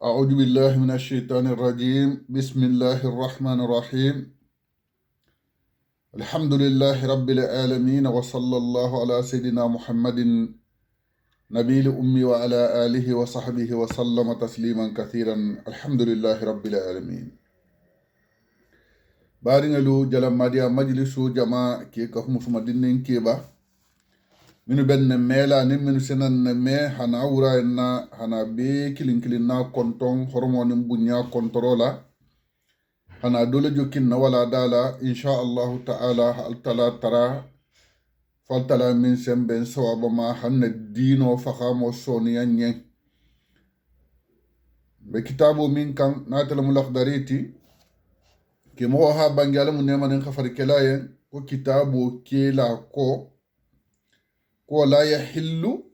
أعوذ بالله من الشيطان الرجيم بسم الله الرحمن الرحيم الحمد لله رب العالمين وصلى الله على سيدنا محمد نبي الأمي وعلى آله وصحبه وسلم تسليما كثيرا الحمد لله رب العالمين بارنلو جلال ماديا مجلس جماعة كي كفم سمدين كيبا minu benne mela ni minu senan me hana wura na hana be kilin na konton hormone bunya kontrola hana dole jokin na wala dala insha Allah ta'ala altala tara faltala min semben sawaba ma hanna dino fakhamo soniya nyen be kitabu min kan natal mulaqdariti ke mo ha bangala mu nemanen khafar kelayen ko kitabu kela ko la yahillu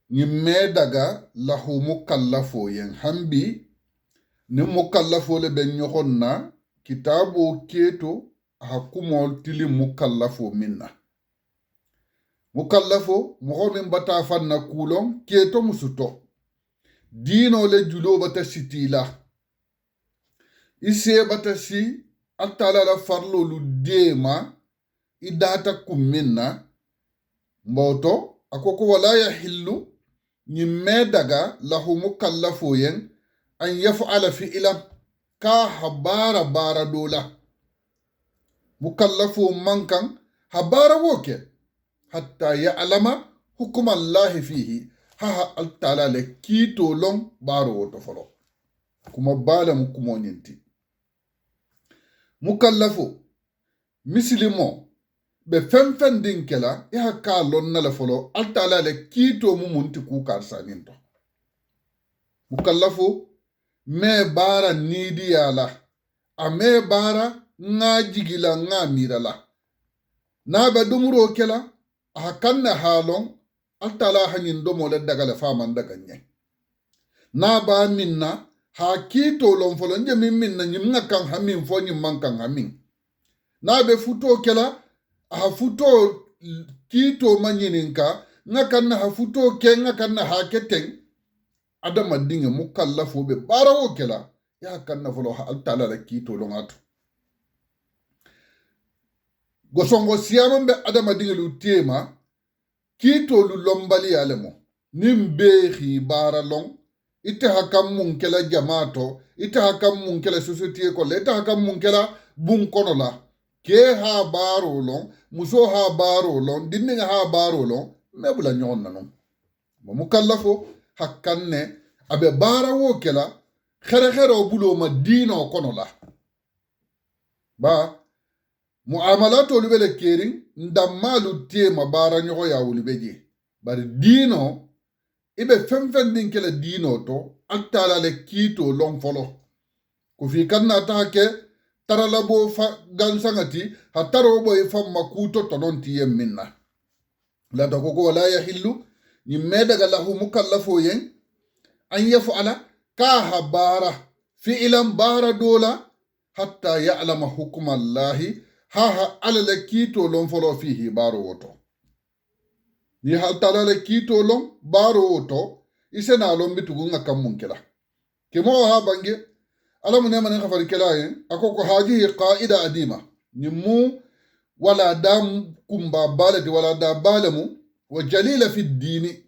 nyimme daga lahu mukallafo yen hambi ni mukallafo le ben nyokonna kitabo keto hakumol tili mukallafo minna mukallafo mo min bata fanna kulon keto musuto dino le julo bata sitila ise bata si atala la farlo lu dema idata kumminna mboto akoko wala yahillu nyimme daga lahu mukallafo yen an yaf'ala fi'lan ka habara bara dola mukallafo mankan habara woke hatta ya'lama hukuma Allah fihi ha altala le kito long baro woto folo kuma bala mukumo nyinti mukallafo mislimo be fen din kela ya ka lonna la folo altala le kito mu munti ku karsanin to mukallafo me bara nidi yala a me bara nga jigila nga mirala na be dumuro kela a kanna halon altala hanin do mo le daga le faman daga nye na ba minna ha kito lon folo nje minna nyimna kan hamin fo nyimman kan hamin na be futo kela ha futo kito manyininka nga kanna ha futo ke nga kanna ha keteng adama dinge mukallafo be barawo kela ya kanna folo ha altala la kito longatu gosongo siyamon be adama dinge lu tema kito lu lombali alemo nimbe bara long ite hakam mun kela jamato ite hakam mun kela society ko le ite hakam mun kela bun kono la ke ha baro long muso ha baro long dinne ha baro long mebula nyon nanon mo mukallafo hakkanne abe bara wo kela khere bulo ma dino kono la ba muamalato lubele kering ndamalu tie ma bara nyogo ya wulubeje bari dino ibe femfen din kela dino to altala le kito long folo ko fi kanna ta ke taralabo fa gansangati hataro boy fam makuto tononti yemminna la to ko wala yahillu ni medaga lahu mukallafo yen an yaf'ala ka habara fi'lan bara dola hatta ya'lama hukma allahi ha ala la kito lon folo fihi baro woto ni haltala la kito lon baro woto isena lon bitugu ngakam munkela kemo ha bange alamu ne manen khafari kelaye akoko hajihi qaida adima nimu wala dam kumba balati wala da balamu wa jalila fi dini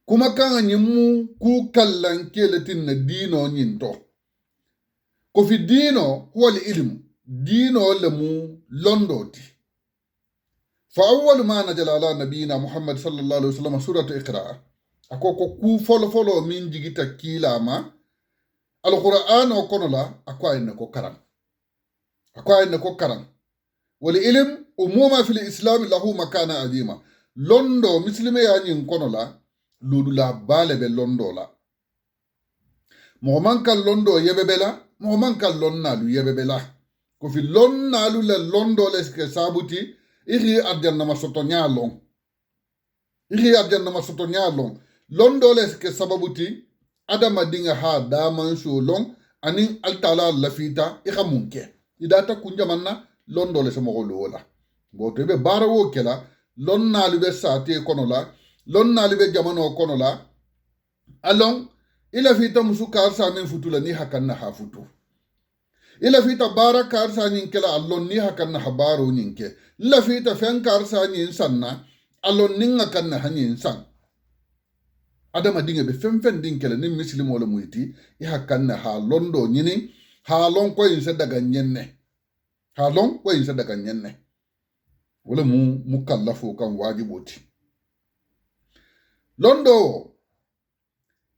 kuma kan nimu ku kallan keletin na dino nyinto ko fi dino huwa ilmu dino lamu londoti fa awwal ma najala ala nabiyina muhammad sallallahu alaihi wasallam suratu iqra akoko ku folo min jigita kilama alquran o kono la akwaye ne ko karan wal ilm umuma fil islam lahu makana adima londo muslime ya nyin kono la ludu la bale be londo la mo man kan londo yebebela mo man kan lonna lu yebebela ko fi lonna lu le londo le ke sabuti iri arjanna masoto nyalong londo le ke sababuti adama dinga ha daman long anin altala lafita munke idata kunjamanna londo le samo lola boto be barawo kela lonna libe sate kono la lonna libe jamano kono la along ila fita musu karsa min futula ni hakanna ha futu ila fita bara karsa nyin kela allon ni hakanna ha baro nyinke ila fita fen karsa nyin sanna allon ninga kanna hanyin san adama dinga be fen dinkela ni muslim wala muyti i hakanna ha londo nyini ha lon ko yin daga nyenne ha lon ko yin daga nyenne wala mu mukallafo kan wajiboti londo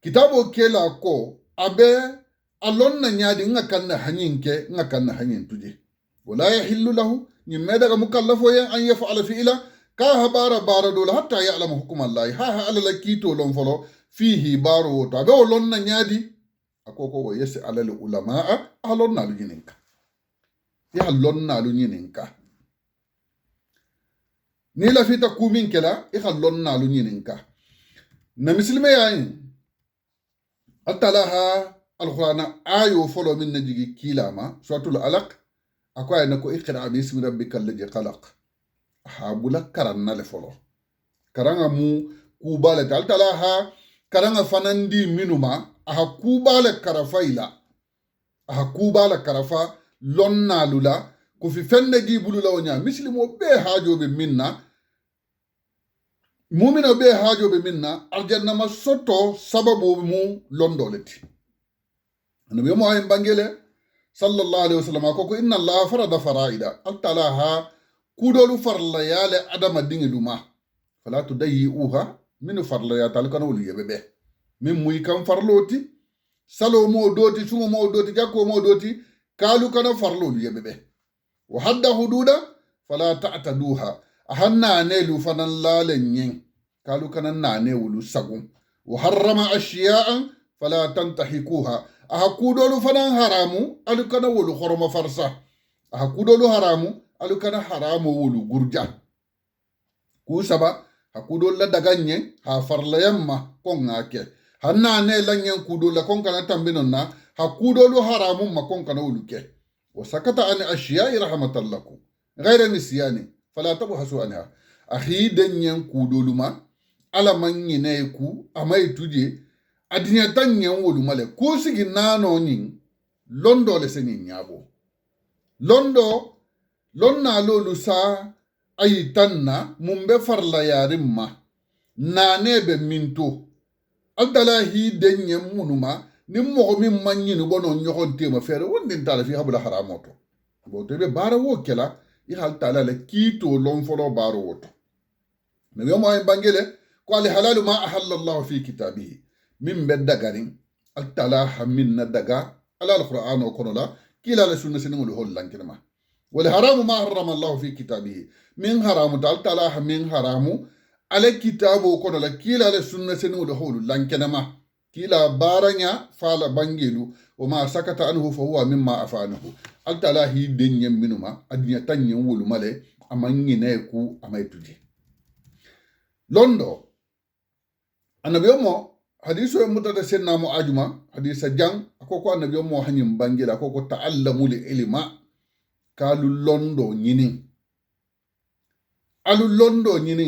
kitabo kela ko abe alon na nyadi nga kanna hanyinke nga kanna hanyin tuje wala yahillu lahu nyimme daga mukallafo yan an yaf'ala fi'ila ka habara bara dole hatta ya'lamu hukum Allah ha alala kito lon folo fihi baro woto abe lon na nyadi akoko wo yesi alal ulama alon na lujininka ya lon na lujininka ni la fita kumin kela lon na lujininka na misilme yayin atalaha alqur'ana ayo folo min najigi kilama suratul alaq akwai na ko iqra bismi rabbikal ladhi khalaq habula karanna le folo karanga mu kubale taltalaha karanga fanandi minuma aha kubale karafaila aha kubale karafa lonna lula ko fi fenne gi bulula wonya muslimo be hajobe minna mumina be hajobe minna aljanna ma soto sababu mu londoleti annabi mo ay bangele sallallahu alaihi wasallam ko inna allaha farada faraida altalaha kudolu farla yale adama dingiluma fala tudayyuha min farla ya talkana wul yebebe min muy kam farloti salo mo doti sumo mo doti jakko mo doti kalu kana farlo yebebe wa hadda hududa fala ta'taduha ahanna ne lu fanan lalen yin kalu kana nane wulu sagun wa harrama ashiya'an fala tantahikuha ahakudolu fanan haramu alukana wulu horoma farsa ahakudolu haramu alukana haramu wulu gurja kusaba hakudol la daganye ha farla yamma kon ngake hanna ne lanyen kudol la kon kana tambinon na hakudolu haramu ma kon kana wulu ke wa sakata an ashiya'i rahmatallakum ghayra nisyani fala tabhasu anha akhi denyen kudolu ma ala manyi ne ku amai tuje adinya tanyen wulu male ko sigi nano nyin londo le seni nyabo lonna lolu sa ayi tanna mumbe farla yarimma nane be minto aldala hi denyen munuma ni mogo min manyini bono nyogon tema fere wondin tala fi habula haramoto bo tebe bara wo kela i hal tala le kito lon folo baro woto me yo mo bangele ko al halalu ma ahalla Allah fi kitabihi min bedda garin altala haminna daga ala alquran o kono la kila la sunna sinul hollan kirma wal haramu ma harrama Allah fi kitabihi min haramu altala hamin haramu ala kitabu kono la kila la sunna sinul hollan kinama kila baranya fala bangelu wa ma sakata anhu fa huwa mimma afanahu altala hi denyen minuma adinya tanyen wulu male amanyi ne ku amaituje londo annabiyo mo hadiso mutada senna mo ajuma hadisa jang akoko annabiyo mo hanyim bangela akoko ta'allamu li ilma kalu londo nyini alu londo nyini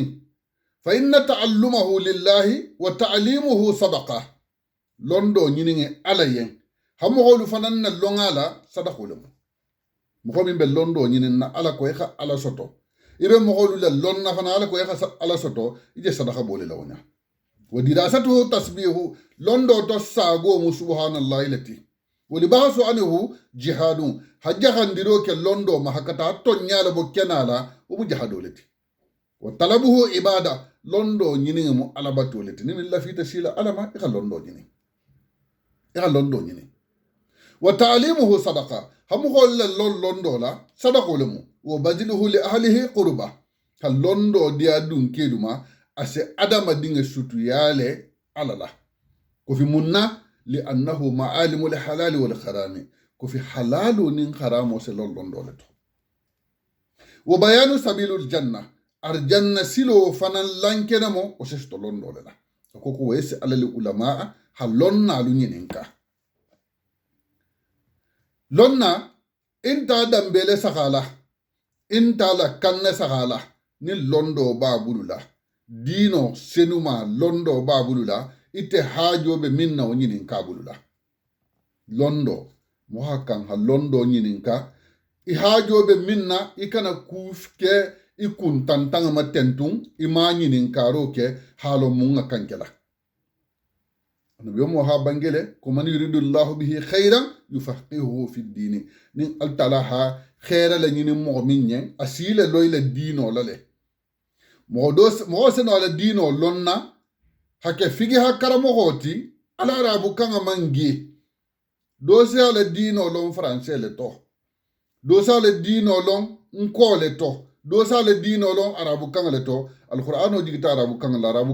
fa inna ta'allumahu lillahi wa ta'limuhu sadaqa londo nyini alayen hamo holu fananna longala sadaqulum mo min be londo nyini na ala ko e ala soto ibe mo holu la lonna fana ala ko e ala soto ije sadaqa bole lawnya ودراسته تسبيح لندو تساغو سبحان الله التي ولباس عنه جهاد حج خندرو لندو ما حكتا تونيال بو كنالا وبو جهادو لتي وطلبه عباده لندو نينيمو على باتو لتي نين لا في تسيلا على ما إخا لندو نيني وتعليمه صدقه هم قول لندو لا صدقه لمو وبذله لاهله قربا لندو ديا دون كيلوما ase adama dinga sutu yale alala ko fi munna li annahu ma'alimu li halali wal harami ko fi halalu nin haramo se lollon dole to wa bayanu sabilul janna arjanna silo fanan lankena mo o se to londole la ko ko wese alali ulama halonna lu nyininka lonna inta dambele sakala inta la kanna sakala ni londo ba bulula dino senuma londo babulula ite haajoɓe min na o ñinin kabulula londo mo hakkan ha londo ñinin ka i haajoɓe min na i kana kuufke i kuntantangama tentun i ma ñinin karo ke haalo munga kankela anabiyomo ha bangele ko man yuridullahu bihi khayran yufaqihuhu fi ddini nin altala ha xeera la ñinin moxo min ñeng a siile loyle diino la le moxo seno ala diino lonna hake figi ha karamoxooti ala arabu kanga mangi do se ala diino lon français le to do se ala diino lon nko le to do se ala diino lon arabu kanga le to alqur'ano jigita arabu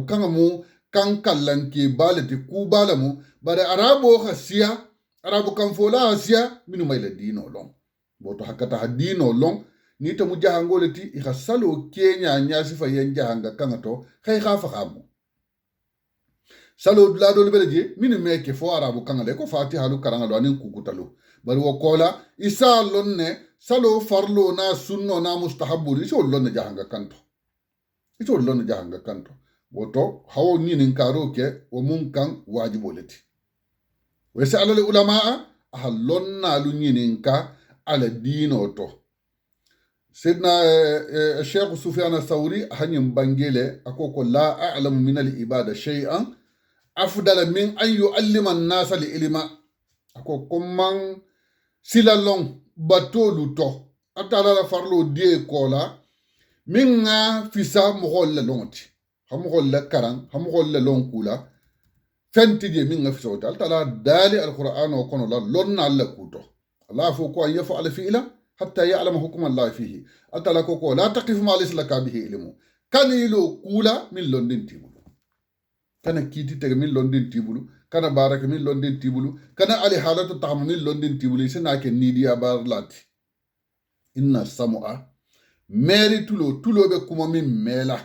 kanga mu kan kallanke balati ku balamu bare arabo khasiya arabu kan fola khasiya minu may la diino lon boto hakata ha diino lon ni to mu jahangole ti i khasalo kenya nyasi fa yen jahanga kanga to khay khafa khamu salo la do beleje minu meke fo arabu kanga le ko fatiha lu karanga lo anin kukutalu bari wo kola isa lonne salo farlo na sunno na mustahabu iso lonne jahanga kanto woto hawo ñinin karo ke wo mun kan wajiboleti wese alal ulamaa aha lonnalu ñinin ka ala diino to sidna cheikh sufyan thawri hañin bangele akoko la a'lamu min al ibada shay'an afdala min an yu'allima an-nasa li ilma akoko man silalong batolu to atala la farlo die kola min nga fisa mogol la lonti hamugol la karan hamugol la lonkula fenti je min ngafi sawta altala dali alquran o kono la lonna alla kuto allah fo ko yafa ala fi'la hatta ya'lam hukm allah fihi altala ko la taqif ma laysa laka bihi ilmu kanilo kula min londin tibulu kana kiti tege min londin tibulu kana baraka min londin tibulu kana ali halatu taham min londin tibulu sina ke nidiya barlati inna sam'a meri tulo be kuma min mela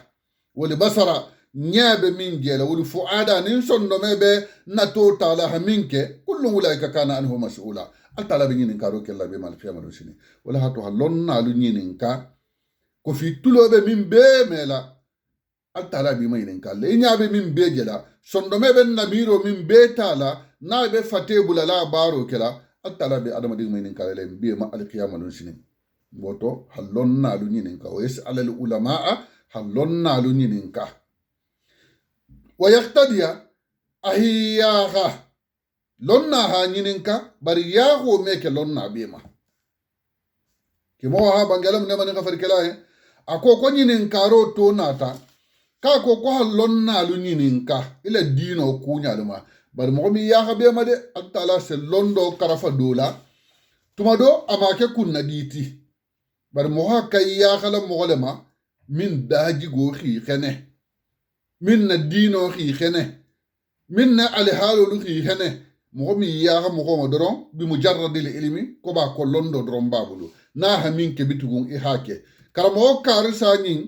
wali basara ñaabe min jeela wali fuada nin sonno mebe nato taala ha minke kullu ulaika kana anhu mas'ula altala be ñinin karo kella be mal qiyamah sini wala hatu ha lonnalu ñinin ka ko fi tulobe min be mela altala bi mayinin ka le ñaabe min be jeela sonno mebe namiro min be taala naabe fatebula la baro kela altala be adama dig mayinin ka le be ma al qiyamah sini boto ha lonnalu ñinin ka o yes alal ulamaa halonnalu ñinin ka wa yaktadiya ahiyaha lonna ha ñinin ka bari yaho meke lonna bema kimo ha bangalam ne mani khafar kala ako ko ñinin karo to nata ka ko halonnalu ñinin ka ila dino kuñaluma bari mo mi yaha bema de altala se londo karafa dola tumado amake kunna diti bari mo ha kay yaha la mogolema min daji go khene min na dino khene min na alhalu khene mo mi ya mo ko doron bi mujarrad al ilmi ko ba ko londo doron babulu na ha min ke bitugun i hake karamo kar sanin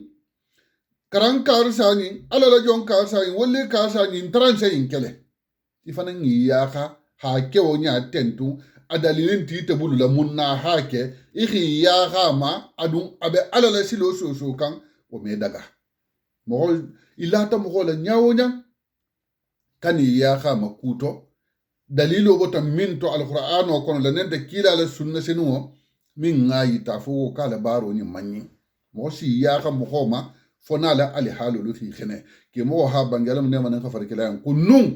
karan kar sanin ala la jon kar sanin wolle kar sanin transe in kele ifana ni ya ha ke o nya tentu adalilin ti te bulu la munna hake ikhi ya ma adun abe ala la silo so kan o me daga mo ilata mo la nyawonya kani ya ma kuto dalilo bota min to alquran o kono la nende kila la sunna senu min ngayi ta fo kala baro ni manni mo si ya mo ma fona la ali halu lu fi khene ke mo ha bangalam ne manan ka farkila ku nun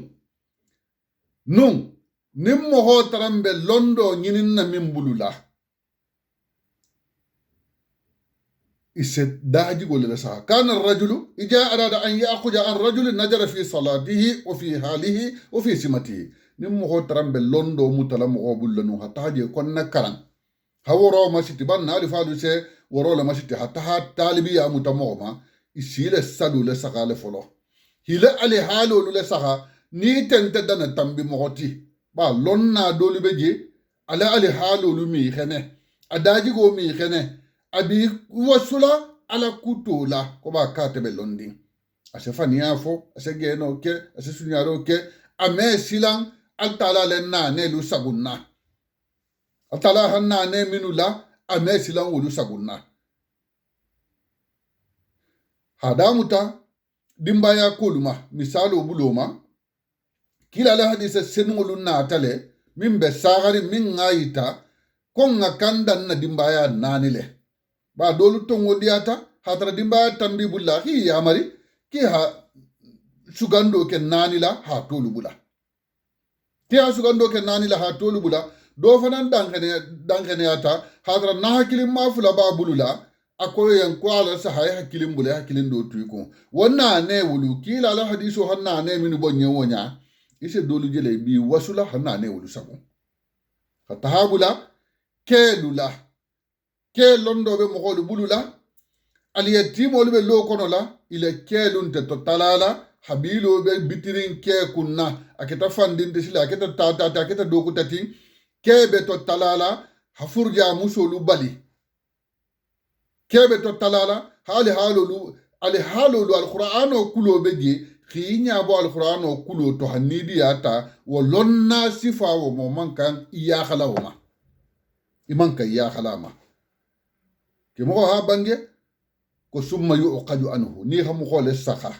nim mo ho tarambe londo nyinin na min bulula iset daji golle sa kana ar-rajulu ija arada an ya'khudha an rajulin najara fi salatihi wa fi halihi wa fi simatihi nim mo ho tarambe londo mutala mo ho bullanu hataje konna karan hawro masiti banna ali falu se woro la masiti hatta ha talibi ya mutamoma isile sadu le sakale folo hila ali halu le saka ni tente dana tambi mohoti ba lonna dolu beje ala ali halu mi khene adaji go mi khene abi wasula ala kutola ko ba katebe londi ase fania fo ase geno ke ase sunyaro ke ame silang altala le na ne lu sagunna altala hanna ne minula ame silang lu sagunna hadamuta dimbaya koluma misalo buloma kila la hadisa senungulu natale min be sagari min ngayita konga kanda na dimbaya nanile ba dolu tongo diata hatra dimbaya tambi bulla hi yamari ki ha sugando ke nanila ha tolu bula ki ha sugando ke nanila ha tolu bula do fanan dankene ata hatra na hakilim mafula ba bulula akoyo yan kwala sa hay hakilim bula hakilim do tuiko wonna ne wulu kila la hadiso hanna ne minu bonye wonya ise dolu jele bi wasula hanna ne wulu sabo fatahabula kelula ke londo be mogolu bulula aliyatimolu be lokono la ile kelunte to talala habilo be bitirin ke kunna aketa fandinde sila aketa tata aketa dokutati kebe to talala hafurja musolu bali kebe to talala hali halolu alqur'ano kulo beje khinya bo alqur'ano kulo to hanidi ata wo lonna sifa wo mo mankan iya khalawma imanka iya khalama ke mo ha bange ko summa yuqadu anhu ni xam xole saxa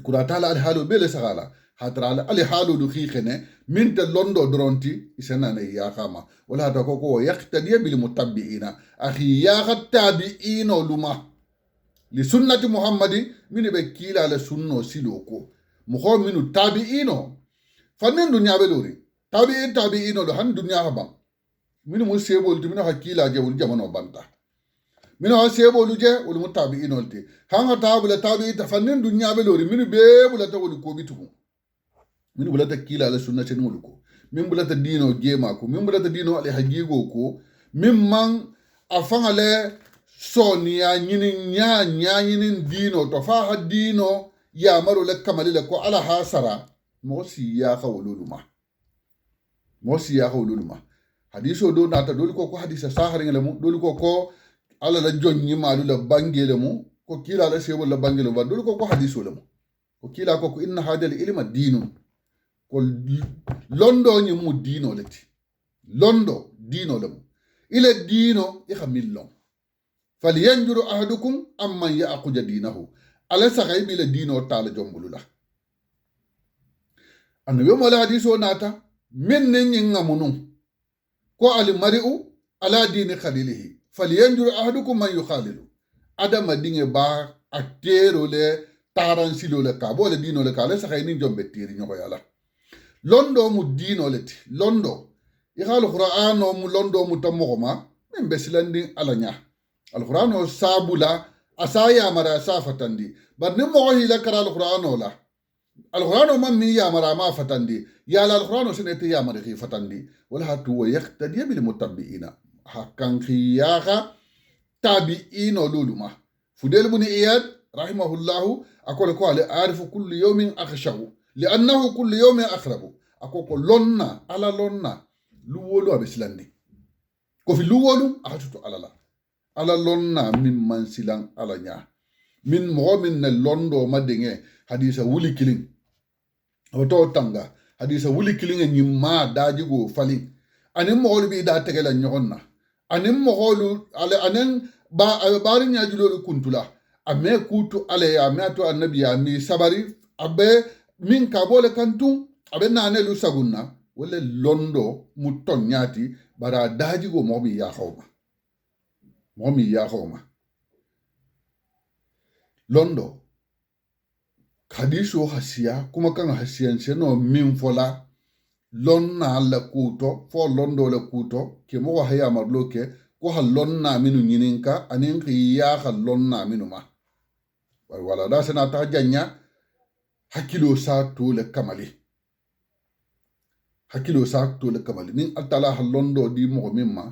kura tala al halu bele saxala hatra al halu du khixene min te londo dronti isena ne ya khama wala ta ko yaqtadi bil mutabbiina akhi ya khattabiina luma li sunnati muhammadi min be kila la sunno siloko mo ko minu tabiino fanen dunya be lori tabiino do han dunya haba minu mo sebol ti minu hakila je wol jamano banta minu ha sebolu je wol mutabiino te hanga tabula tabi ta fanen dunya be lori minu be bula ta wol ko bitu min bulata kila la sunna sen ngol ko min bulata dino gema ko min bulata dino ale hagigo ko min man afanga le sonia nyinin dino to fa ha dino ya maru le kamali le ko ala hasara mosi ya khawluluma hadiso do nata doli ko hadisa sahari ngale mu doli ko ala la jonni malu la bangele mu ko kila la sebo la bangele ba doli ko hadiso le mu ko kila ko inna hadal ilma dinun ko londo ni mu dino leti londo dino lemu ile dino ikhamillon falyanjuru ahadukum amman ya'quja dinahu ala sahay bi le dino tala jombulula anu yo mala hadiso nata min ne nyinga munun ko al mari'u ala dini khalilihi falyanjuru ahadukum man yukhalilu adama dinge ba atero le taran silo le ka bo le dino le ka le sahay ni jombe tiri nyoko yala londo mu dino leti londo ikhal qur'ano mu londo mu tamogoma min besilandi alanya alqur'ano sabula asaya mara safatandi bar ni mo hila kara alqur'ano la alqur'ano man mi ya mara ma fatandi ya la alqur'ano sinete ya mara khi fatandi wala hatu wa yaqtadi bil mutabbiina hakan khiyaga tabi'ino luluma fudel buni iyad rahimahullahu akole ko ale arifu kullu yawmin akhshahu li'annahu kullu yawmin akhrabu akoko lonna ala lonna luwolu abesilandi ko fi luwolu ahatutu ala lonna min mansilan ala nya min mo min ne londo madenge hadisa wuli killing oto tanga hadisa wuli killing nyimma daji go falin anin mo bi da tegela nyonna anin mo ale anen ba bari nya julolu kuntula ame kutu ale ya meto annabi ya mi sabari abe min kabole kantu abe nane lu sagunna wala londo muton nyati bara daji go momi ya khawma londo kadisho hasiya kuma kan hasiyan seno min fola lonna la kuto fo londo la kuto ke mo haya marloke ko ha lonna minu nyininka anin ya ha lonna minu ma wala da sana ta janya hakilo sa to le kamali nin altala hallondo di mo mimma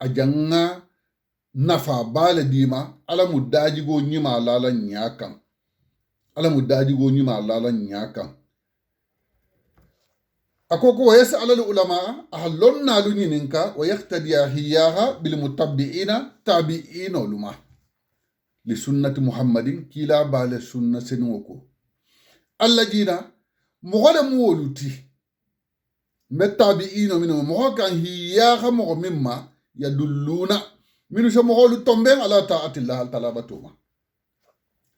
ajanga nafa bale dima ala mudaji go nyima lala nyakan akoko wa yas'al al ulama ahallonna luninka wa yaqtadi hiyaha bil mutabbi'ina tabi'ina luma li sunnati muhammadin kila bale sunna senoko allajina mogole muwoluti metabi'ina minu mogo kan hiyaha mogo mimma yadulluna minu se mogolu tomben ala ta'atillah al talabatuma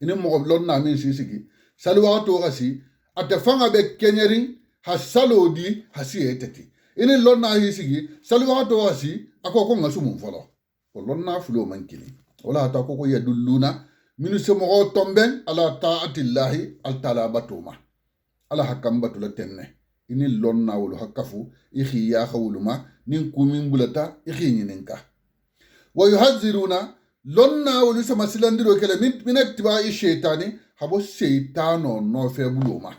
ini mogo lonna min sisigi salwa to gasi ate fanga be kenyerin ha salodi hasi eteti ini lonna hisigi salwa to hasi akoko ngasumun folo ko lonna fulo mankili wala ta ko yadulluna minu semo tomben ala taatillahi al talabatuma ala hakam batula tenne ini lonna wulu hakafu ikhi ya khawluma nin kumin bulata ikhi nyininka wa yuhadziruna lonna wulu sama silandiro kele min attiba'i shaytani habo shaytano no febuluma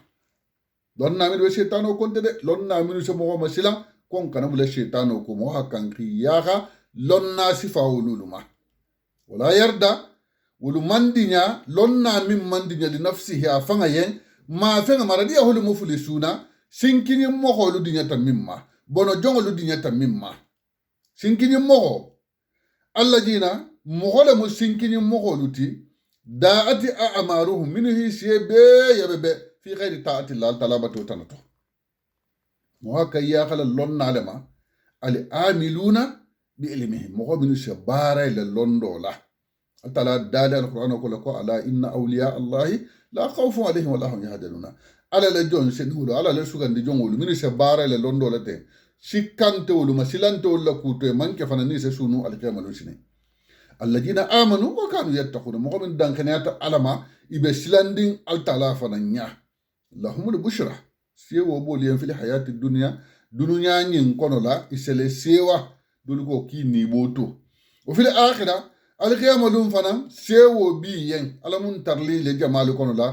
lonna min be shaytano konte de lonna min semo masila kon kana bula shaytano ko mo hakan khiyaha lonna sifa wululuma wala yarda wulu mandinya lonna min mandinya li nafsihi afanga yen ma fenga maradi holu mufulisuna sinkini moho lu dinya tamimma bono jongo lu dinya tamimma sinkini moho allajina moho le mu sinkini moho luti daati a'maruhum minhi sibe yabebe fi ghairi ta'ati Allah talabatu tanato moha kayya khala lonna lema al amiluna bi ilmihi moho minu shabara ila londola atala dala alquran ko ala inna awliya allahi la khawfun alayhim wa la hum yahzanuna ala la jon senhulo ala la sugandi jongolu minu se bara le londo la te sikante wolu masilante wala kuto manke fanani se sunu alqiyamalu sine alladina amanu wa kanu yattaquna mo min dankanata alama ibe silandin altala fananya lahumul bushra sewo bolien fil hayati dunya dunya nyin kono la isele sewa dulgo kini boto o fil akhirah alqiyamalu fana sewo bi yen alamun tarli le jamal kono la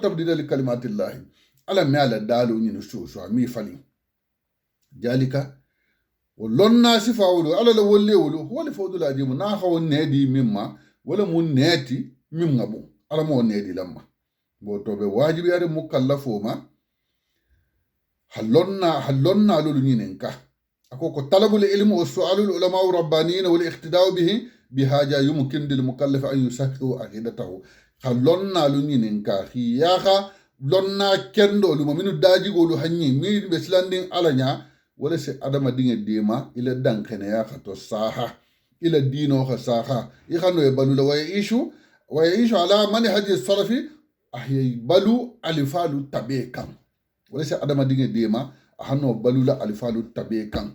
tabdila li kalimatillahi ala me ala dalu ñini suusu mi fali jalika o lonna sifawulu ala la wollewulu wala fawdu la jimu na xaw needi mimma wala mu neeti mim ngabu ala mo needi lamma bo tobe wajibi yare mukallafo ma halonna lulu ñinen ka ako ko talabul ilmu wa su'alul ulama rabbaniyin wal iqtida'u bihi bihaja yumkin lil mukallaf an yusahhu aqidatahu halonna lu ñinen ka khiyaha lonna kendo luma minu daji golu hanyi mi be silandin alanya wala se adama dinge dema ila dankene ya khato saha ila dino kha saha i khano e balu la wa yishu ala man haji salafi ahyi balu alifalu tabekan wala se adama dinge dema hano balu la alifalu tabekan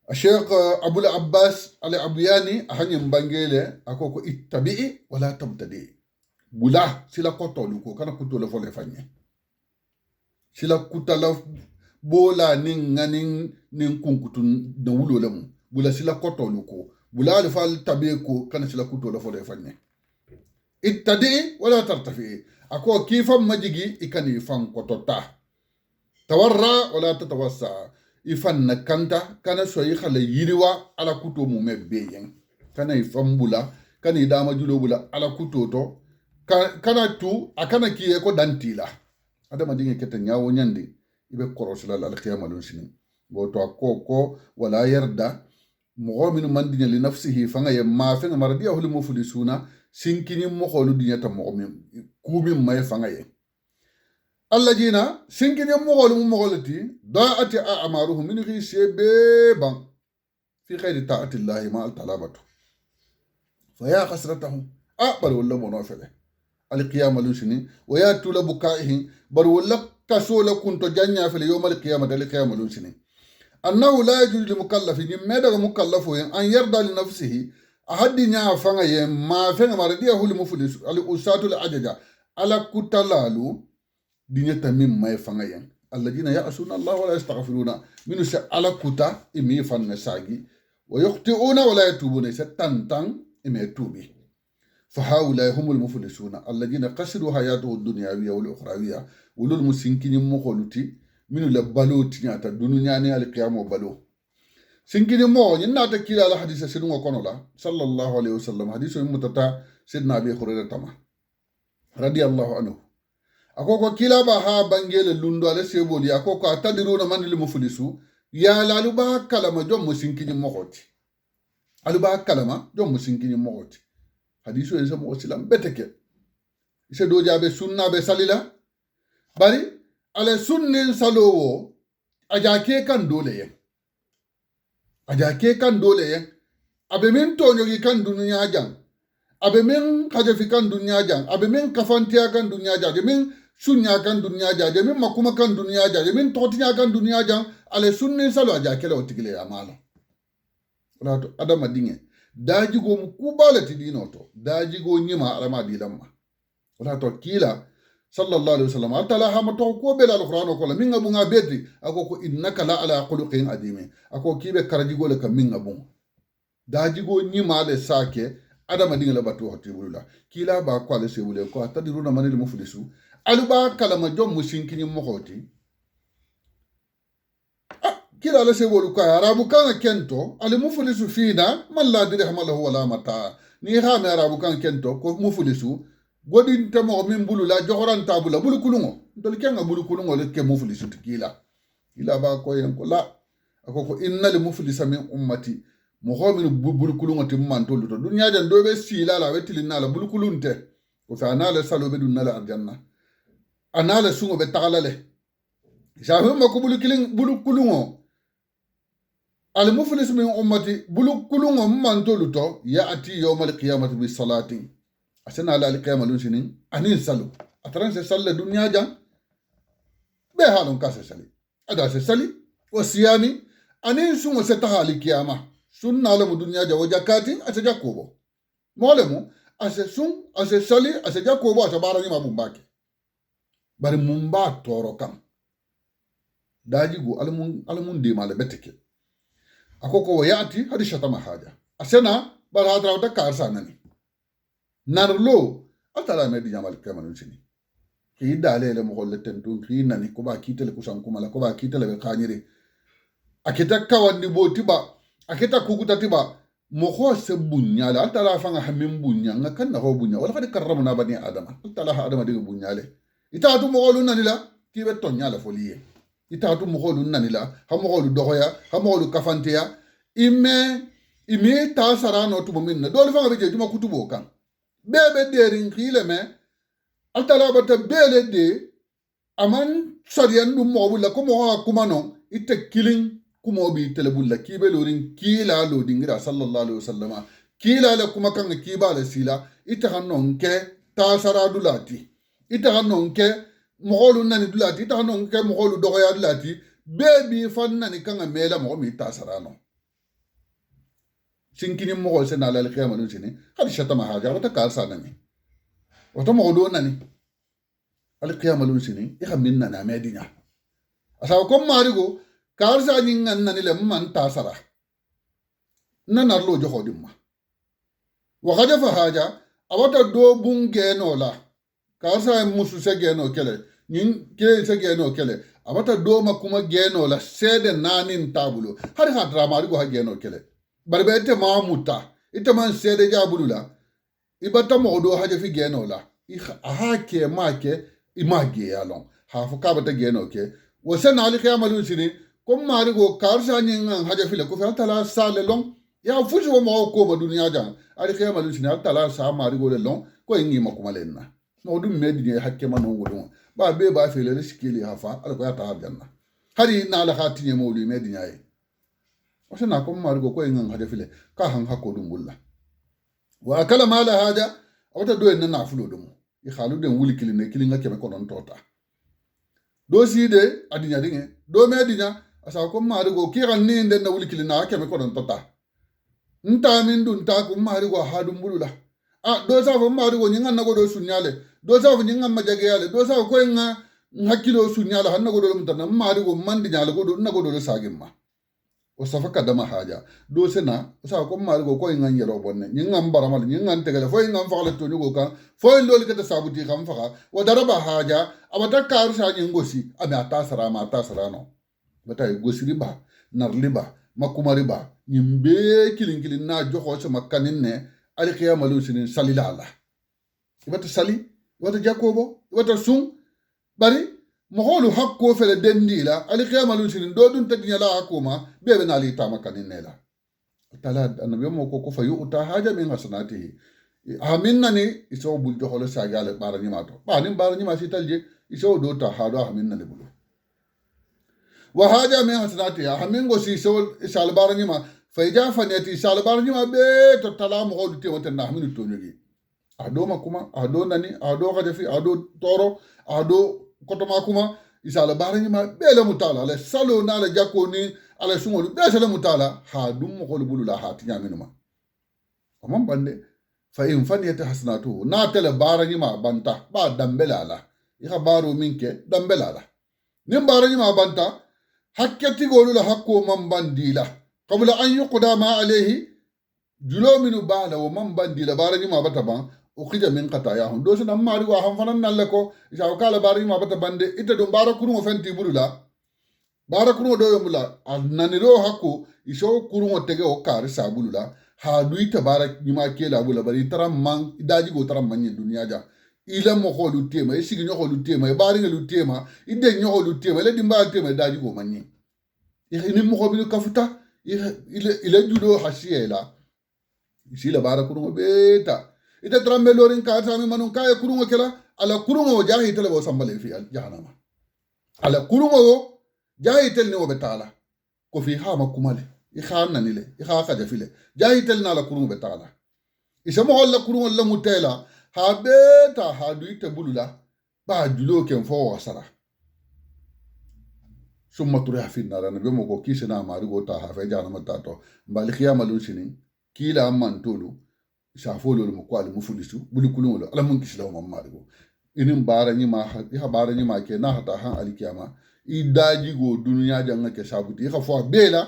الشيخ أبو العباس العبياني أهني مبانجيله أكو ittabi'i wala tabtadi bula sila kotolu ko kana kutola fole fanye sila kutala bola nin nganin nin kunkutu na wulo lemu bula sila kotolu ko bula alfal tabe ko kana sila kutola fole fanye ittadi wala tartafi ako kifam majigi ikani fan kotota tawarra wala tatawassa ifan na kanta kana soyi khala yiriwa ala kuto mu mebbeyen kana ifam bula kana idama julo bula ala kutoto kana tu akana kiye ko dantila adama dinge kete nyawo nyandi ibe korosula al qiyamah sinin bo to ko wala yarda mu'min man dinya li nafsihi fanga yamma fanga maradiya hul muflisuna sinkini mo kholu dinya ta mu'min kumi may fanga ye allajina sinkini mo kholu mo kholati da'ati a'maruhum min ghisebe ban fi khairi ta'ati allah ma al talabatu fa ya khasratahum aqbal wala monofele القيامة لوسني وياتوا لبكائه بل ولا كسول كنت جانيا في يوم القيامة القيامة لوسني أنه لا يجوز لمكلف يمدغ مكلف أن يرضى لنفسه أحد نيا فانا ما فانا مرديه هو المفلس الأسات العججة على كتلالو دنيا تميم ما يفانا الذين يعصون الله ولا يستغفرون من على كتا إمي فانا ساقي ويخطئون ولا يتوبون ستنتن إمي توبي فهؤلاء هم المفلسون الذين قصروا حياته الدنيوية والأخروية ولول مسنكين مخلوتي من لبالو تنياتا دنيا ني القيامة بالو سنكين مو يناتا كلا على حديث سيدنا وكونولا صلى الله عليه وسلم حديث متتا سيدنا أبي هريرة تما رضي الله عنه أكوكو كلا بها بانجيل اللوندو على سيبولي أكوكو أتدرون من المفلسو يا لالوبا كلمة جم مسنكين مخوتي ألوبا كلمة جم مسنكين مخوتي hadisu en samo silam beteke ise do jabe sunna be salila bari ale sunnin salowo ajake kan dole yen abe min tonyogi kan dunya jang abe min kajafi kan dunya jang abe min kafantiya kan dunya jang abe min sunya kan duniya jaje min makuma kan duniya jaje min totinya kan duniya jan ale sunni salo aja kele otigile amala wala to adama dinge daji go mu kubala ti dino to daji go nyima alama dilamma wala to kila sallallahu alaihi wasallam atala ha mato ko bela alquran ko la min ngabu nga bedri ako ko innaka la ala khuluqin adime ako kibe karaji go le kam min ngabu daji go nyima le sake adama dinge la batu hatibula kila ba ko ale sebule ko atadiruna manil muflisu aluba kalama jom musinkini mohoti kila ala sebolu ko arabu kan kento ale muflisu fina man la dirham lahu wala mata ni ha me arabu kan kento ko muflisu godin tamo min bulu la johoran tabula bulu kulungo dol kenga bulu kulungo le ke muflisu kila ba ko yen ko la akoko innal muflisa min ummati mo min bulu kulungo timman to luto dunya den do be sila la wetilina la bulu kulunte ko fa na la salo be dunna la arjanna anala sungo be tagalale jahu mako bulu kulungo al muflis min ummati bulu kulungo man to luto ya ati yawmal qiyamati bis salati asana al qiyamah lunsinin anin salu atran se salle dunya jang be halon kase sali ada se sali wasiyani anin sungo se tahali qiyamah sunna la dunya ja wajakati ata jakobo molemu ase sun ase sali ase jakobo ata barani mabumbake bari mun ba toro kam dajigo alamun de mala beteke akoko yati hadi shatama haja asena bar hadra wata karsa nani narlo atala me di jamal kamanun sini ki dale le mo golle tentun ki nani ko ba kitele kusan kuma ko ba kitele be khanyire akita kawandi botiba akita kukuta tiba mo ko se bunyala atala fanga hamin bunya ngakan na ho bunya wala kadi karramna bani adama atala adama de bunyale itatu mogolu nanila kibe tonya la folie itatu mogolu nanila ha mogolu dogoya ha mogolu kafanteya ime ta sarano to minna dole fanga beje tuma kutubo kan bebe derin khile me altala bata bele de aman sariyan dum mobulla ko mo kuma no ite killing kumo bi telebulla kibe lorin kila lo dingira sallallahu alaihi wasallama kila la kuma kan kiba la sila ita hanon ke ta saradu lati ita hanon ke mogolu nani dulati ita hanon ke mogolu dogoya dulati bebi fanna ni kan mela mo mi ta sarano sinkini mogol se na la khiyama no sini hadi shatama haja wata kar sanami wata mogodo nani al khiyama no sini ya minna na medinya asa ko marigo kar sa ningan nani le man ta sara nanarlo joho dimma wa haja fa haja awata do bunge no la kasa musu se geno kele nin ke se geno kele abata do makuma geno la sede nanin tabulo har ha drama go ha geno kele barbe ite mamuta ite man sede jabulu la ibata mo do haja fi geno la ha ke make image yalon ha fu ka bata geno ke wo se na ali kiyamalu sini ko mari go karsa nin haja fi le ko fa tala sale long ya fuji wo mo ko ma duniya jan ali kiyamalu sini tala sa mari go le long ko ingi makuma lenna no dum medini hakke manon wodon ba be ba fele riskili hafa alko ya ta janna hari na la khatiye mawli medini ay wasana ko margo ko ngan hade file ka han hakko dum bulla wa kala mala hada awta do en na fulo dum i khalu den wuli kiline kilinga keme ko non tota do side adinya dinge do medinya asa ko margo ki ran ni den na wuli kilina keme ko non tota nta min dun ta ko margo hadum bulula do sa fo margo nyanga na go do sunyale do sa fo nyanga majage yale do sa ko nga hakilo sunyala hanna go do mutana margo mandi nyala go do na go do sagimma o safa kadama haja do sena sa ko margo ko nga yero bonne nyanga mbaramal nyanga tegale fo nga faale to nyugo kan fo lol kata sabuti kam faka wa daraba haja abata karu sa nyingosi abi ata sarano bata gosiri ba narli ba makumari ba nyimbe kilin na joxo sama kanin ne ali qiyamalu sinin salilala ibata sali ibata jakobo ibata sun bari mogolu hakko fele dendila ali qiyamalu sinin do dun tagnya la akuma bebe na ali tama kanin ne la tala annabi mo ko fa yuta haja min hasanatihi aminna ni iso bul joxo le sagale barani mato banim barani ma sitalje iso do ta hado aminna le bulu wa haja min hasanatiha hamin go si so isal barani ma fayja faneti sal barani ma be to tala mo do te wonta na hamin to nyogi ado makuma ado nani ado kajafi ado toro ado kotoma kuma isala barani ma bele mutala ala salo na ala jako ni ala sungolu besele mutala ha dum mo kolu bulula ha tinya minuma amam bande fa in faniyata hasanatu na tele barani ma banta ba dambele ala ika baro minke dambele ala nim barani ma banta hakkati golu la hakko man bandila qabla an yuqda ma alayhi julo minu bala wa man bandila barani ma bata ban ukija min qatayahum do suna mari wa han fanan nalle ko isa kala barani ma bata bande ita do bara kunu fenti bulula bara kunu do yomula annaniro hakko iso kunu tege o kar sabulula ha duita bara nyima kela bula bari taram man daji go taram man dunya ja ila mo ko lu tema e sigi nyoko lu tema e bari lu tema ide nyoko lu tema le dimba tema daji go manni ni mo ko bi kafuta ila judo hasiela isila bara kunu beta ite trambe lorin ka sami manun kaya kurungo kela ala kurungo jahi tele bo sambale fi jahannama ala kurungo jahi tel ni wo betala ko fi hama kumale i khanna ni le i kha ka jafile jahi tel na ala kurungo betala isa mo holla kurungo la mutela ha beta ha duite bulula ba julo ken fo wasara summa turiha fi nar na be mo ko kisena mari go ta ha fe jahannama ta to mbali khiyama lu sini kila amman tolu safolo mo ko al mufulisu bulu kulungo ala mun kisla mo marigo inin bara ni ma ha bara ni ma ke na hata han alkiyama i daji go dunya janga ke sabuti ha fo bela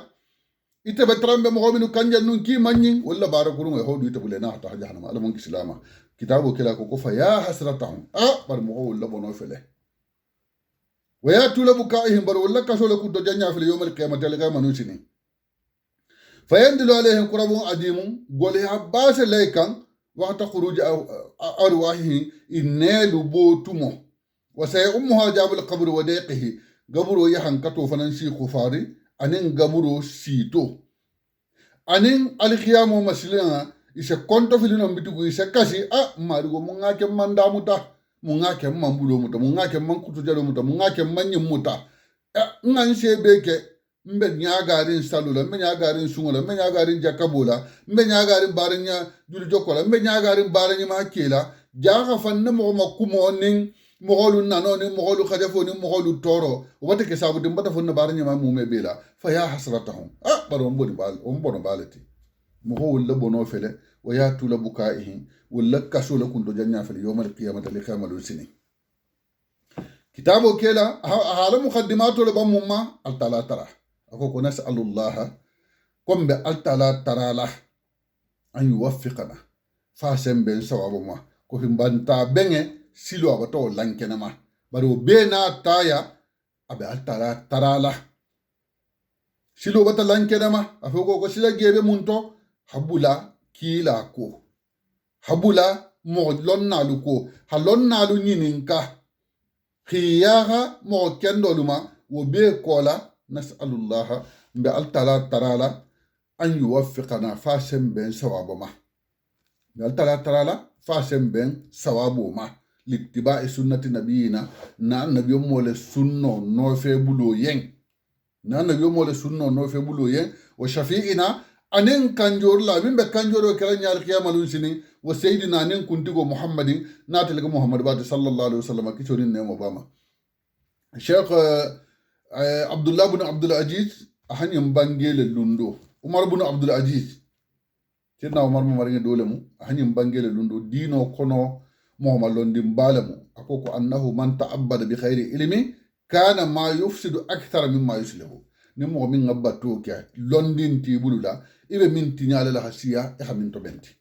ite be trambe mo hominu kanja nun ki manni wala bara kulungo ho du ite bule na hata jahannama ala mun kislama kitabu kila ko fa ya hasratan bar mo wala bono fele wa ya tulabu kaihim bar wala kasolo ku do janya fele yawmal qiyamati al qiyamanu sini فيندل عليهم قرب عديم قولها باس ليكان وقت خروج أرواحه النيل بوتمو وسيأمها جاب القبر وديقه قبر يحن كتو فننسي خفاري أنين قبر سيتو أنين الخيام مسلنا إسا كنت في لنا بتقو إسا كسي مارغو منغاك من دامتا منغاك من بلو متا منغاك من كتو جلو متا منغاك من يموتا نانسي بيكي mbe nyagarin salula mbe nyagarin sungula mbe nyagarin jakabola mbe nyagarin baranya julu jokola mbe nyagarin baranya makela jaga fanna mo makumo nin mogolu nano ni mogolu khajafo ni mogolu toro wata ke sabu dimbata fanna baranya ma mume bela fa ya hasratahum baro mboni bal ombono balati mo wala bono fele wa ya tula bukaihi wala kasula kundo janya fele yawmal qiyamati li kamalu sini kitabo kela hala muqaddimatu le bamumma al talatara أكو نسأل الله كم بألتلا ترى له أن يوفقنا فاسم بين سوابما كوهم بانتا بين سلو أبطو لانكنما برو بينا تايا أبي ألتلا ترى له سلو أبطو لانكنما أفوكو كسلا جيبه منتو حبولا كيلا كو حبولا مغلون نالو كو حلون نالو نينينكا خياها مغكندو لما وبيه كولا نسأل الله بألتلا ترالا أن يوفقنا فاسم بين سوابما بألتلا ترالا فاسم بين سوابما لاتباع سنة نبينا نبي مولى سنة نوفي بلو ين نبي مولى سنة نوفي بلو ين وشفيئنا أنين كانجور لا من بكانجور وكلا نيال قيامة لنسني وسيدنا أنين كنتيكو محمد ناتلك محمد بعد صلى الله عليه وسلم كيشورين نيم وباما الشيخ عبد الله بن عبد العزيز أهني مبانجيل اللوندو عمر بن عبد العزيز سيدنا عمر ممرين دولمو أهني مبانجيل اللوندو دينو كونو محمد لوندي مبالمو أكوكو أنه من تعبد بخير علمي كان ما يفسد أكثر مما يصلحه نمو من غباتوكا لوندين تيبولو لا إبه من تنيال لها سيا إخا من تبنتي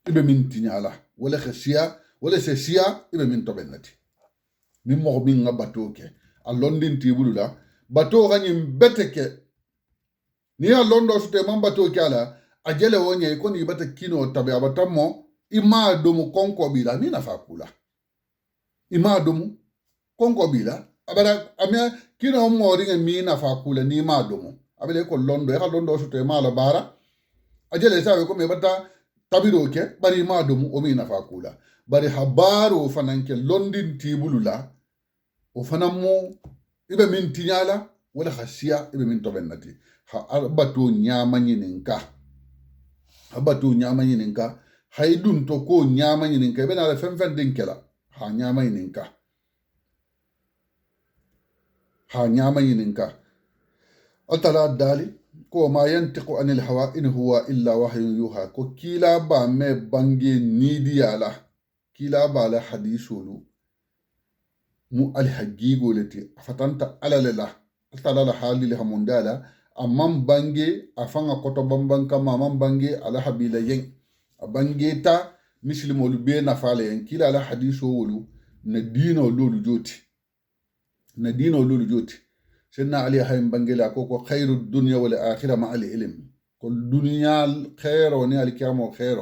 إبه من تنيال ولا خسيا ولا سيا إبه من تبنتي نمو من غباتوكا a londin tibulu la bato ganyi beteke ni a londo sute man bato kyala a jele wonye ko ni bata kino tabe abatamo ima domu konko bila ni nafa kula ima domu konko bila abara amya kino mo ringa mi nafa kula ni ma domu abele ko londo e londo sute ma la bara a jele sabe ko me bata tabiro ke bari ma domu o mi nafa kula bari habaru fananke londin tibulu la o fana mo ibe min tinyala wala khasiya ibe min tobennati ha abatu nyama nyininka haydun to ko nyama nyinin ka bena la fen din kela ha nyama nyinin ka ha nyama nyinin ka atala dali ko ma yantiqu anil hawa in huwa illa wahyun yuha ko kila ba me bange nidiyala kila ba la hadisulu mu alhagigo leti fatanta alalela atala la halil hamundala amman bange afanga koto bamban kama amman bange ala habila yen abange ta muslimolu be na fale yen kila la hadiso wolu na dino lolu joti سيدنا علي هاي بنجلا كوكو خير الدنيا والآخرة مع العلم كل دنيا خير ونيا الكيام خير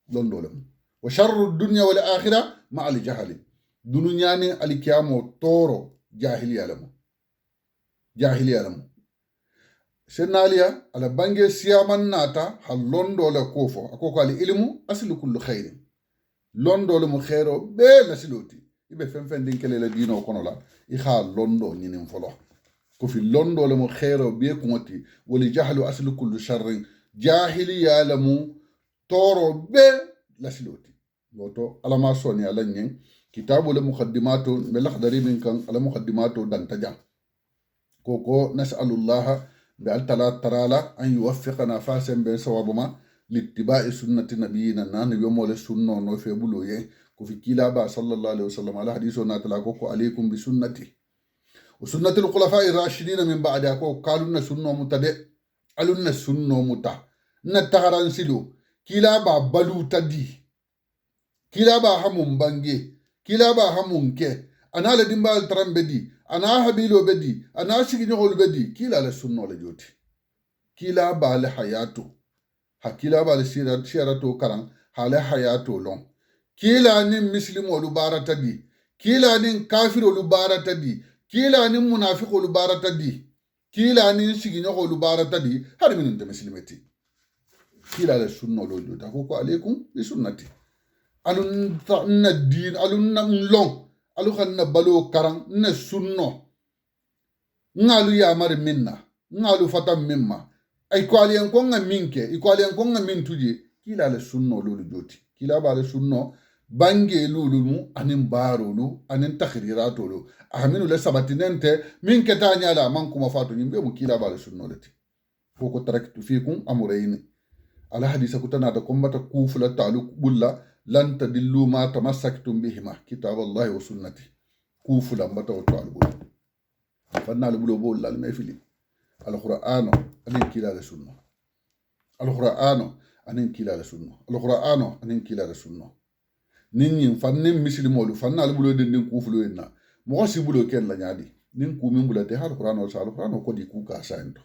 دون دولم وشر الدنيا والآخرة مع الجهل دنيا ني الكيام تورو جاهل يعلم سيدنا علي على بنجي سيامن ناتا هلون دولا كوفو أكوكو العلم أصل كل خير لون دولم خيرو بلا سلوتي يبقى فين دين كلا دينو كونولا إخا لون دو نين فلو كفي لندو لمو خيرو بيكمتي ولجهل أصل كل شر جاهلي يعلمو تورو بي لسلوتي لوتو على ما سوني على نين كتابو لمقدماتو ملخدري من كان على مقدماتو دانتجا كوكو نسأل الله بألتلا ترالا أن يوفقنا فاسم بين صوابما لاتباع سنة نبينا نان يوم ولا سنة نوفي بلويه كفي كلابا صلى الله عليه وسلم على حديثه ناتلا كوكو عليكم بسنتي وسنة الخلفاء الراشدين من بعد أكو قالوا إن سنة متدئ قالوا إن سنة متع نتهران سلو كلا با بلو تدي كلا با همون بانجي كلا با همون كي أنا لدين بالترام بدي أنا هبيلو بدي أنا سيجنول بدي كلا لسنة لجوتي كلا با لحياته كلا با لسيرته كران حال حياته لون كلا نين مسلم ولبارة تدي كلا نين كافر ولبارة تدي kila ni munafiqu lubarata di kila ni siginyo lubarata di har min ta muslimati kila la sunna lo ta ko alaikum bi sunnati alun na din alun na long alu khanna balo karan na sunno ngalu ya mar minna ngalu fatam mimma ay ko aliyan ko nga minke ko aliyan ko nga mintuje kila la sunno lo joti kila ba la sunno bange lulumu anin barolu anin takhriratolu aminu le sabatinente min ketanya la man kuma fatu nyimbe mu kila bala sunnolati foko taraktu fikum amrayni ala hadisa kutana da kombata kufula talu bulla lan tadillu ma tamassaktum bihima kitab allah wa sunnati kufula mbata wa talu bulla fanna lu bulo bolla al mefili al qur'ano anin kila la sunna al qur'ano anin kila la sunna al qur'ano anin kila la sunna nin fannin muslimolu fanna al bulo den kufulo enna mo si bulo ken la nyaadi nin ku min bulate har qur'an o sal qur'an ko di ku ka saento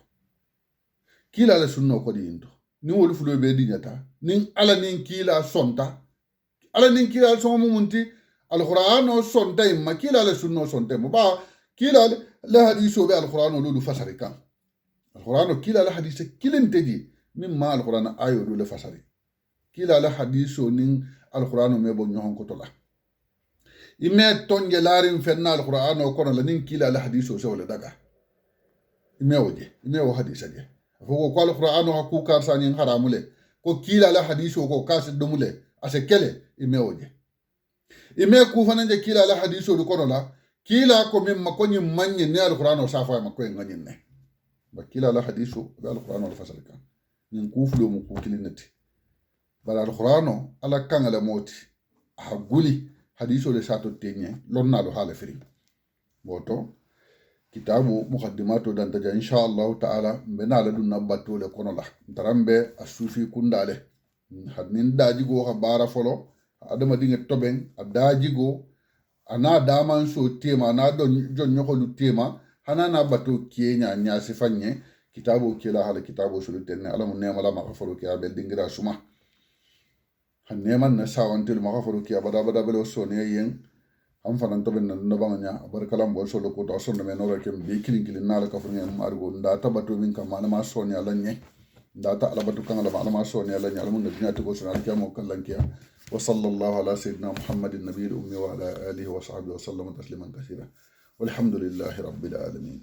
kila la sunno ko di into ni wol fulo be di nyata nin ala nin kila sonta ala nin kila somo munti al qur'an o sonta imma kila la sunno sonta mo ba kila la hadiso be al qur'an o lu fasari kan al qur'an o kila la hadise kilin teji mimma al qur'an ayo lu fasari kila la hadiso nin al qur'an o me bo nyon ko tola ime tonje larin fenna alquran o kono la nin kila la hadiso so wala daga ime wo hadisa je foko ko alquran o ku kar sa nin haramule ko kila la hadiso ko kas dumule ase kele ime woje ime ku fananje kila la hadiso do kono la kila ko mim ma ko nyim manye ne alquran o sa fa ma ko ngani ne ba kila la hadiso be alquran o fasalika nin ku fulo mu ku kilinati bala alquran ala kangala moti ha guli hadiso le sato tenye lonna lo hala firi boto kitabu muqaddimato dantaja inshallah taala mbena la dunna batto le kono la tarambe asufi kundale hadnin dajigo ha bara folo adama dinge toben adajigo ana daman so tema na don jon nyokolu tema hanana batto kenya nya sifanye kitabu kila hala kitabu sulu tenne alamu nema la ma folo ke abel dingira suma neman na sawantil maka faru ki abada belo sone yen am fanan to ben no banganya barkalam bol solo ko to sonno men ora kem bi kilin nala ka furu ngam argo nda tabato min kam mana ma sone ala nye nda ta ala batu kan ala ma sone ala nye alamun dunya to ko sona kiyamo kallan kiya wa sallallahu ala sayyidina muhammadin nabiyil ummi wa ala alihi wa sahbihi wa sallam tasliman kaseera walhamdulillahi rabbil alamin